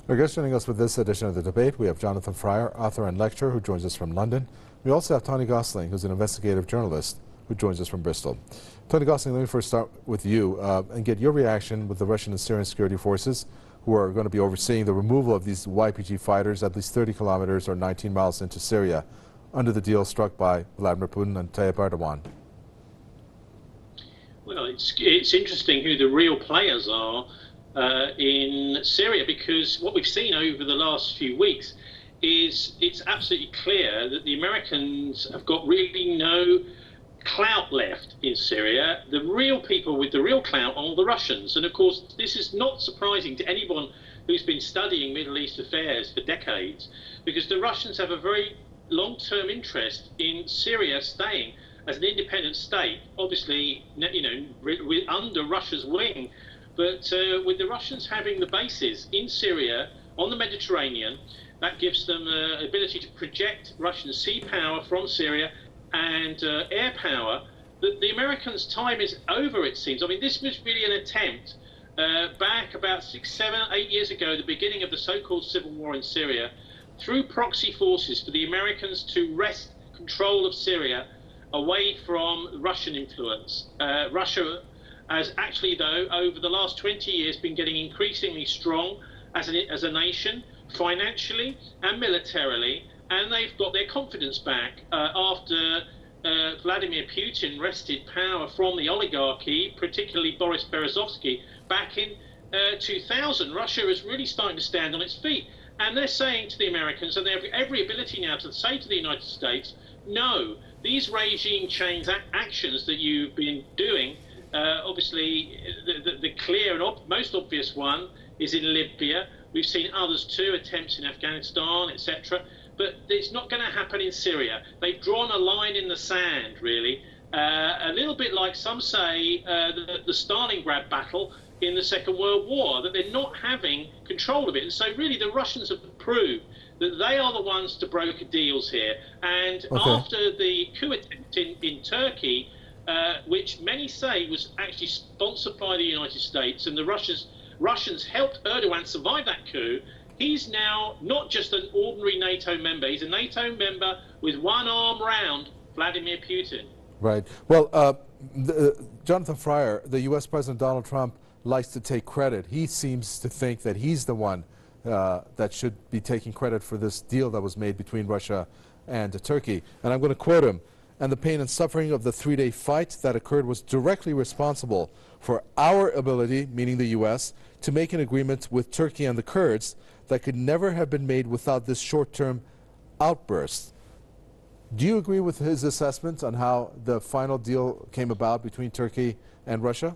Our guest joining us with this edition of the debate, we have Jonathan Fryer, author and lecturer, who joins us from London. We also have Tony Gosling, who's an investigative journalist, who joins us from Bristol. Tony Gosling, let me first start with you and get your reaction with the Russian and Syrian security forces who are going to be overseeing the removal of these YPG fighters at least 30 kilometers or 19 miles into Syria under the deal struck by Vladimir Putin and Tayyip Erdogan. Well, it's interesting who the real players are in Syria, because what we've seen over the last few weeks is it's absolutely clear that the Americans have got really no clout left in Syria. The real people with the real clout are the Russians. And of course, this is not surprising to anyone who's been studying Middle East affairs for decades, because the Russians have a very long-term interest in Syria staying as an independent state, obviously, under Russia's wing. But with the Russians having the bases in Syria on the Mediterranean, that gives them the ability to project Russian sea power from Syria and air power. The Americans' time is over, it seems. I mean, this was really an attempt back about 6, 7, 8 years ago, the beginning of the so-called civil war in Syria, through proxy forces for the Americans to wrest control of Syria away from Russian influence. Russia has actually, though, over the last 20 years been getting increasingly strong as a nation, financially and militarily, and they've got their confidence back after Vladimir Putin wrested power from the oligarchy, particularly Boris Berezovsky, back in 2000. Russia is really starting to stand on its feet, and they're saying to the Americans, and they have every ability now to say to the United States, no, these regime change actions that you've been doing, obviously the clear and most obvious one is in Libya. We've seen others too, attempts in Afghanistan, etc. But it's not going to happen in Syria. They've drawn a line in the sand, really, a little bit like some say the Stalingrad battle in the Second World War, that they're not having control of it. And so really the Russians have proved that they are the ones to broker deals here. And after the coup attempt in Turkey, which many say was actually sponsored by the United States, and the Russians helped Erdogan survive that coup, he's now not just an ordinary NATO member, he's a NATO member with one arm round Vladimir Putin. Right. Well, Jonathan Fryer, the U.S. President Donald Trump likes to take credit. He seems to think that he's the one that should be taking credit for this deal that was made between Russia and Turkey. And I'm going to quote him: "And the pain and suffering of the 3-day fight that occurred was directly responsible for our ability," meaning the U.S., "to make an agreement with Turkey and the Kurds that could never have been made without this short-term outburst." Do you agree with his assessment on how the final deal came about between Turkey and Russia?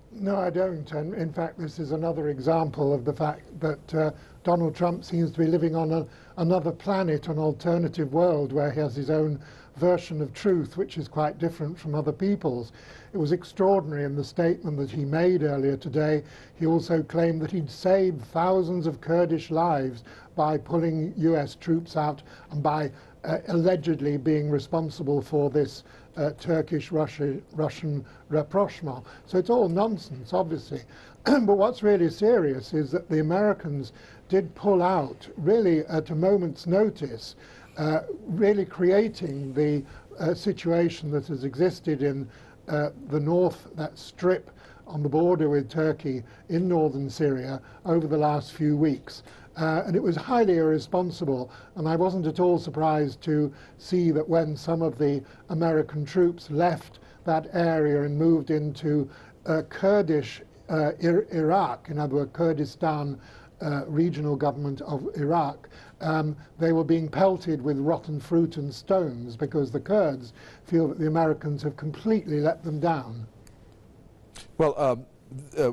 No, I don't. And in fact, this is another example of the fact that Donald Trump seems to be living on another planet, an alternative world where he has his own version of truth, which is quite different from other people's. It was extraordinary in the statement that he made earlier today. He also claimed that he'd saved thousands of Kurdish lives by pulling US troops out and by allegedly being responsible for this Turkish-Russian rapprochement. So it's all nonsense, obviously. But what's really serious is that the Americans did pull out, really at a moment's notice, really creating the situation that has existed in the north, that strip on the border with Turkey in northern Syria over the last few weeks. And it was highly irresponsible, and I wasn't at all surprised to see that when some of the American troops left that area and moved into Kurdish Iraq, in other words, Kurdistan regional government of Iraq, they were being pelted with rotten fruit and stones because the Kurds feel that the Americans have completely let them down. Well,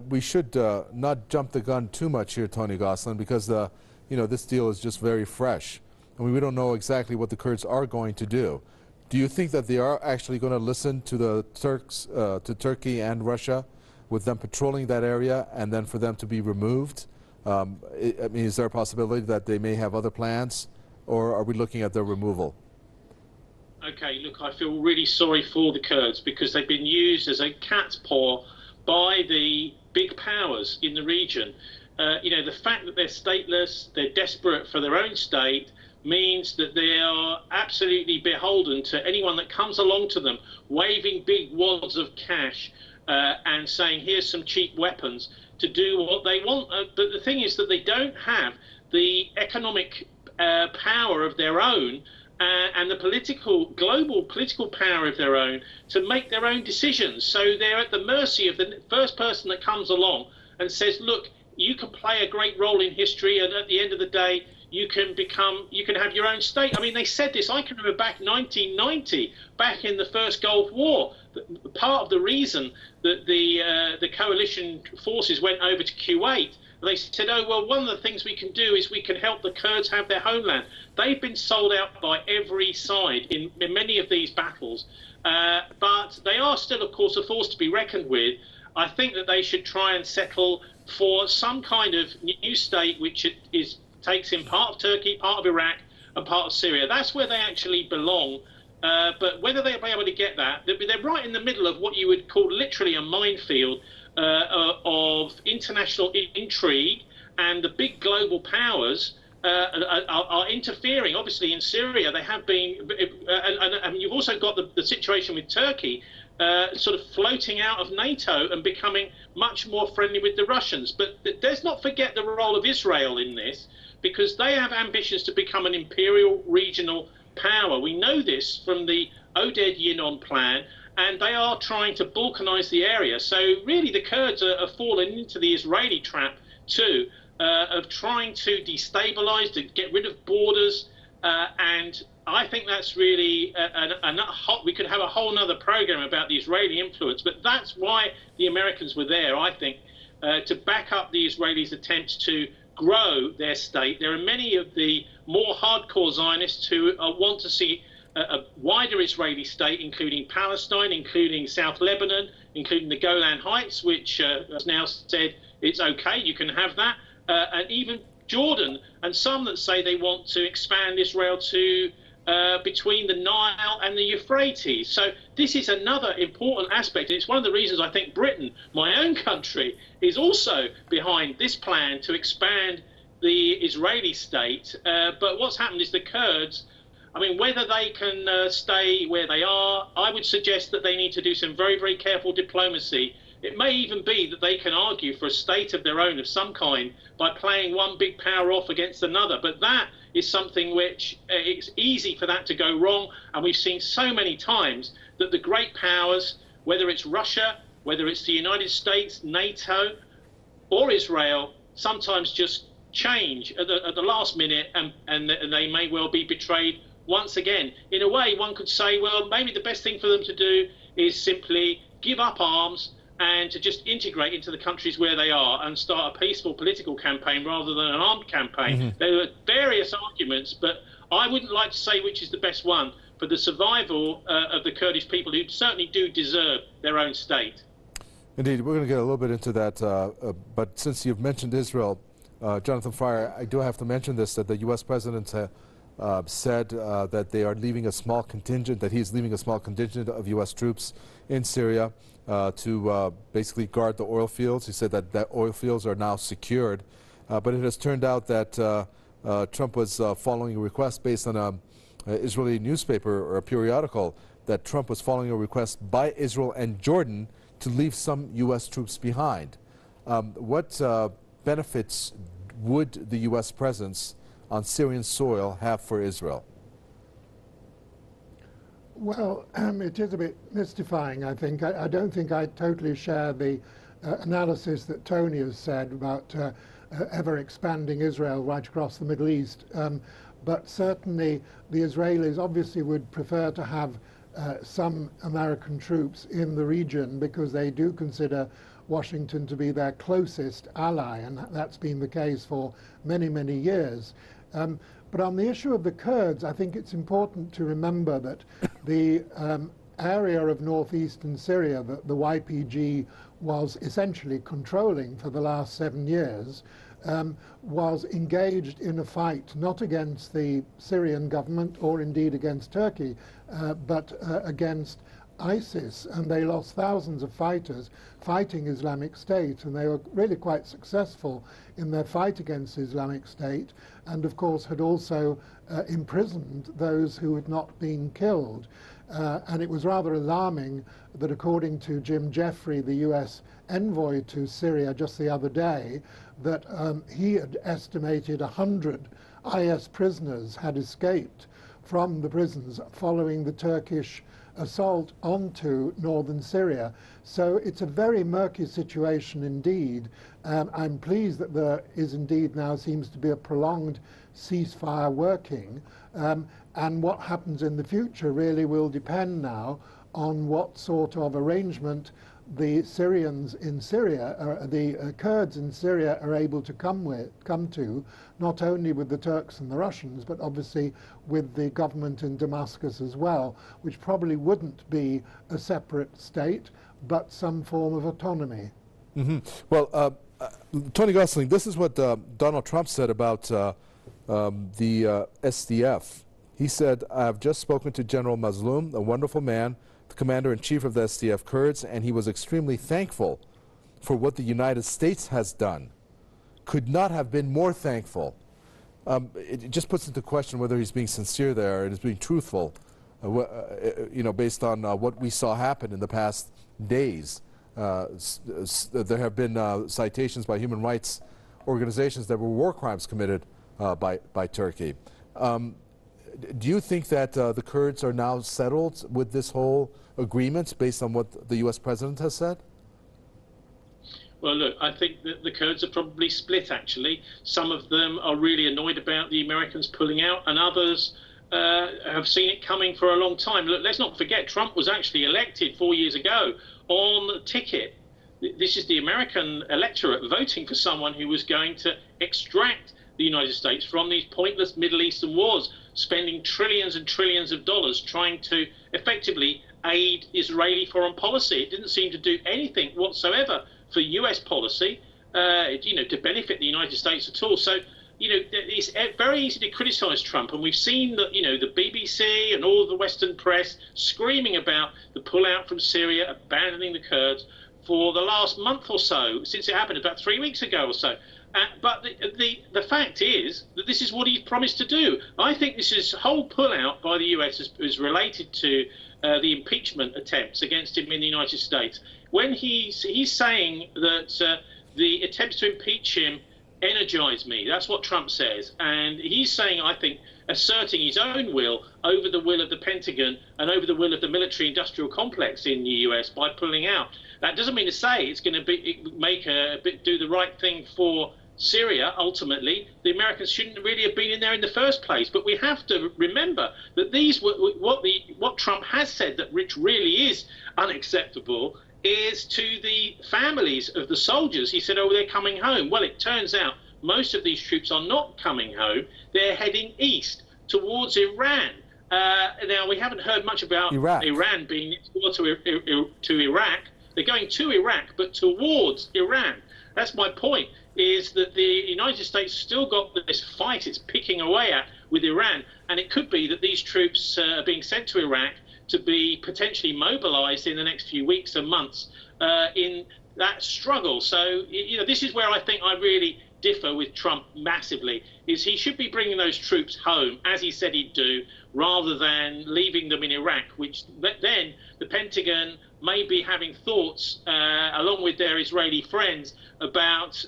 we should not jump the gun too much here, Tony Gosling, because this deal is just very fresh. I mean, we don't know exactly what the Kurds are going to do. Do you think that they are actually going to listen to the Turks, to Turkey and Russia, with them patrolling that area and then for them to be removed? I mean, is there a possibility that they may have other plans, or are we looking at their removal? Okay, look, I feel really sorry for the Kurds because they've been used as a cat's paw by the big powers in the region. The fact that they're stateless, they're desperate for their own state, means that they are absolutely beholden to anyone that comes along to them, waving big wads of cash and saying, here's some cheap weapons to do what they want. But the thing is that they don't have the economic power of their own and the global political power of their own to make their own decisions. So they're at the mercy of the first person that comes along and says, look, you can play a great role in history, and at the end of the day, you can have your own state. I mean, they said this, I can remember back 1990, back in the first Gulf War, part of the reason that the coalition forces went over to Kuwait, they said, oh, well, one of the things we can do is we can help the Kurds have their homeland. They've been sold out by every side in many of these battles, but they are still, of course, a force to be reckoned with. I think that they should try and settle for some kind of new state which takes in part of Turkey, part of Iraq, and part of Syria. That's where they actually belong. But whether they'll be able to get that, they're right in the middle of what you would call literally a minefield of international intrigue, and the big global powers are interfering. Obviously, in Syria, they have been, and you've also got the situation with Turkey sort of floating out of NATO and becoming much more friendly with the Russians. But let's not forget the role of Israel in this, because they have ambitions to become an imperial regional power. We know this from the Oded Yinon plan, and they are trying to balkanize the area. So really the Kurds are falling into the Israeli trap too, of trying to destabilize, to get rid of borders, and I think that's really we could have a whole nother program about the Israeli influence, but that's why the Americans were there, I think, to back up the Israelis' attempts to grow their state. There are many of the more hardcore Zionists who want to see a wider Israeli state, including Palestine, including South Lebanon, including the Golan Heights, which has now said it's okay, you can have that, and even Jordan, and some that say they want to expand Israel to between the Nile and the Euphrates. So this is another important aspect. It's one of the reasons I think Britain, my own country, is also behind this plan to expand the Israeli state. But what's happened is the Kurds, I mean, whether they can stay where they are, I would suggest that they need to do some very, very careful diplomacy. It may even be that they can argue for a state of their own of some kind by playing one big power off against another. But that is something which it's easy for that to go wrong. And we've seen so many times that the great powers, whether it's Russia, whether it's the United States, NATO, or Israel, sometimes just change at the last minute, and they may well be betrayed once again. In a way, one could say, well, maybe the best thing for them to do is simply give up arms and to just integrate into the countries where they are and start a peaceful political campaign rather than an armed campaign. Mm-hmm. There are various arguments, but I wouldn't like to say which is the best one for the survival of the Kurdish people, who certainly do deserve their own state. Indeed, we're going to get a little bit into that, but since you've mentioned Israel, Jonathan Fryer, I do have to mention this, that the U.S. President said that they are leaving a small contingent, that he's leaving a small contingent of U.S. troops in Syria to basically guard the oil fields. He said that the oil fields are now secured, but it has turned out that Trump was following a request based on an Israeli newspaper or a periodical, that Trump was following a request by Israel and Jordan to leave some U.S. troops behind. What benefits would the U.S. presence on Syrian soil have for Israel? Well, it is a bit mystifying, I think. I don't think I totally share the analysis that Tony has said about ever expanding Israel right across the Middle East. But certainly the Israelis obviously would prefer to have some American troops in the region, because they do consider Washington to be their closest ally, and that's been the case for many, many years. But on the issue of the Kurds, I think it's important to remember that the area of northeastern Syria that the YPG was essentially controlling for the last 7 years was engaged in a fight not against the Syrian government or indeed against Turkey, but against ISIS, and they lost thousands of fighters fighting Islamic State, and they were really quite successful in their fight against Islamic State, and of course had also imprisoned those who had not been killed. And it was rather alarming that, according to Jim Jeffrey, the US envoy to Syria just the other day, that he had estimated 100 IS prisoners had escaped from the prisons following the Turkish assault onto northern Syria. So it's a very murky situation indeed. I'm pleased that there is indeed now seems to be a prolonged ceasefire working. And what happens in the future really will depend now on what sort of arrangement the Syrians in Syria, the Kurds in Syria, are able to come to, not only with the Turks and the Russians, but obviously with the government in Damascus as well, which probably wouldn't be a separate state, but some form of autonomy. Mm-hmm. Well, Tony Gosling, this is what Donald Trump said about the SDF. He said, "I've just spoken to General Mazloum, a wonderful man, the commander-in-chief of the SDF Kurds, and he was extremely thankful for what the United States has done. Could not have been more thankful." It just puts into question whether he's being sincere there and is being truthful, you know, based on what we saw happen in the past days. There have been citations by human rights organizations that were war crimes committed by Turkey. Do you think that the Kurds are now settled with this whole agreement based on what the U.S. president has said? Well, look, I think that the Kurds are probably split, actually. Some of them are really annoyed about the Americans pulling out, and others have seen it coming for a long time. Look, let's not forget, Trump was actually elected 4 years ago on the ticket. This is the American electorate voting for someone who was going to extract the United States from these pointless Middle Eastern wars, spending trillions and trillions of dollars trying to effectively aid Israeli foreign policy. It didn't seem to do anything whatsoever for US policy, you know, to benefit the United States at all. So, you know, it's very easy to criticize Trump, and we've seen that, you know, the BBC and all of the Western press screaming about the pullout from Syria, abandoning the Kurds for the last month or so, since it happened about 3 weeks ago or so. But the fact is that this is what he's promised to do. I think this whole pullout by the US is related to the impeachment attempts against him in the United States. When he's saying that the attempts to impeach him energize me, that's what Trump says. And he's saying, I think, asserting his own will over the will of the Pentagon and over the will of the military-industrial complex in the US by pulling out. That doesn't mean to say it's going to do the right thing for Syria. Ultimately, the Americans shouldn't really have been in there in the first place. But we have to remember that what Trump has said, that which really is unacceptable, is to the families of the soldiers. He said, "Oh, they're coming home." Well, it turns out most of these troops are not coming home. They're heading east towards Iran. Now, we haven't heard much about Iran being next door to Iraq. They're going to Iraq, but towards Iran. That's my point, is that the United States still got this fight it's picking away at with Iran, and it could be that these troops are being sent to Iraq to be potentially mobilized in the next few weeks and months in that struggle. So, you know, this is where I think I really differ with Trump massively, is he should be bringing those troops home, as he said he'd do, rather than leaving them in Iraq, which then the Pentagon may be having thoughts, along with their Israeli friends, about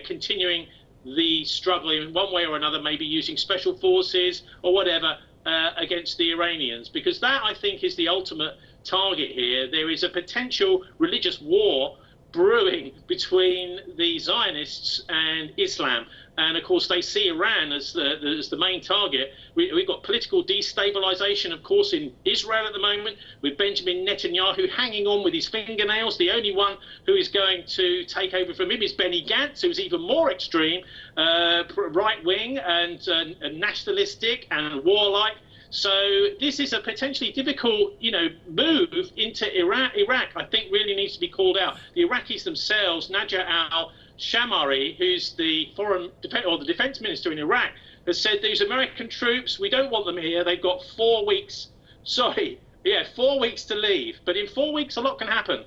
continuing the struggle in one way or another, maybe using special forces or whatever against the Iranians, because that, I think, is the ultimate target here. There is a potential religious war brewing between the Zionists and Islam, and of course they see Iran as the main target. We've got political destabilization, of course, in Israel at the moment, with Benjamin Netanyahu hanging on with his fingernails. The only one who is going to take over from him is Benny Gantz, who's even more extreme, right-wing and nationalistic and warlike. So this is a potentially difficult, move into Iraq. I think really needs to be called out. The Iraqis themselves, Najjar al-Shamari, who's the defense minister in Iraq, has said these American troops, we don't want them here. They've got 4 weeks. Sorry, Yeah, 4 weeks to leave. But in 4 weeks, a lot can happen.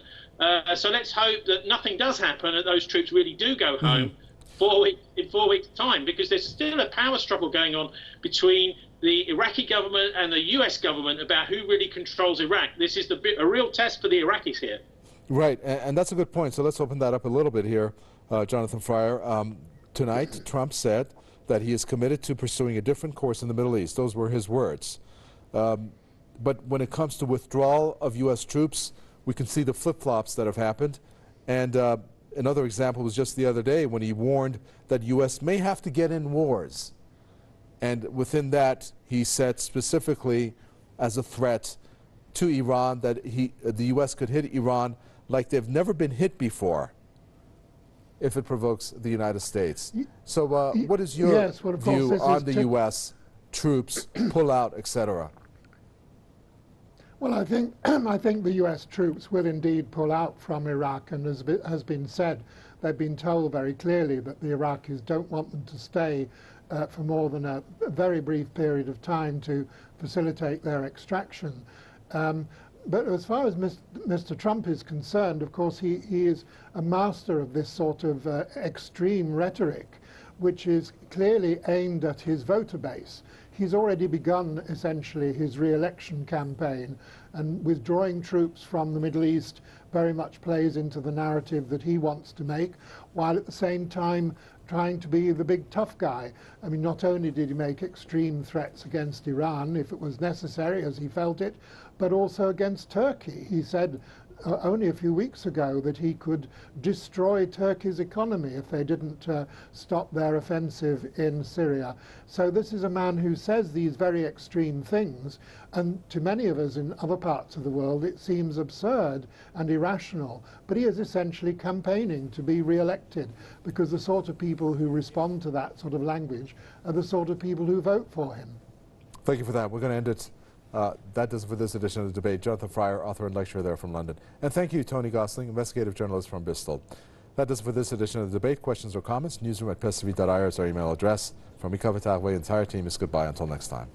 So let's hope that nothing does happen, that those troops really do go home in 4 weeks' time, because there's still a power struggle going on between the Iraqi government and the US government about who really controls Iraq. This is a real test for the Iraqis here. Right, and that's a good point. So let's open that up a little bit here, Jonathan Fryer. Tonight, Trump said that he is committed to pursuing a different course in the Middle East. Those were his words. But when it comes to withdrawal of U.S. troops, we can see the flip-flops that have happened. And another example was just the other day when he warned that U.S. may have to get in wars. And within that, he said specifically as a threat to Iran that the U.S. could hit Iran like they've never been hit before if it provokes the United States. So what is your view on the U.S. troops, pull out, etc.? Well, I think the U.S. troops will indeed pull out from Iraq, and as has been said, they've been told very clearly that the Iraqis don't want them to stay for more than a very brief period of time to facilitate their extraction. But as far as Mr. Trump is concerned, of course, he is a master of this sort of extreme rhetoric, which is clearly aimed at his voter base. He's already begun, essentially, his re-election campaign, and withdrawing troops from the Middle East very much plays into the narrative that he wants to make, while at the same time trying to be the big tough guy. I mean, not only did he make extreme threats against Iran, if it was necessary, as he felt it, but also against Turkey. He said only a few weeks ago that he could destroy Turkey's economy if they didn't stop their offensive in Syria. So this is a man who says these very extreme things, and to many of us in other parts of the world it seems absurd and irrational, but he is essentially campaigning to be re-elected, because the sort of people who respond to that sort of language are the sort of people who vote for him. Thank you for that. We're going to end it. That does it for this edition of the debate. Jonathan Fryer, author and lecturer there from London. And thank you, Tony Gosling, investigative journalist from Bristol. That does it for this edition of the debate. Questions or comments, newsroom@prestv.ir is our email address. From me, Kavitagwe, entire team is goodbye until next time.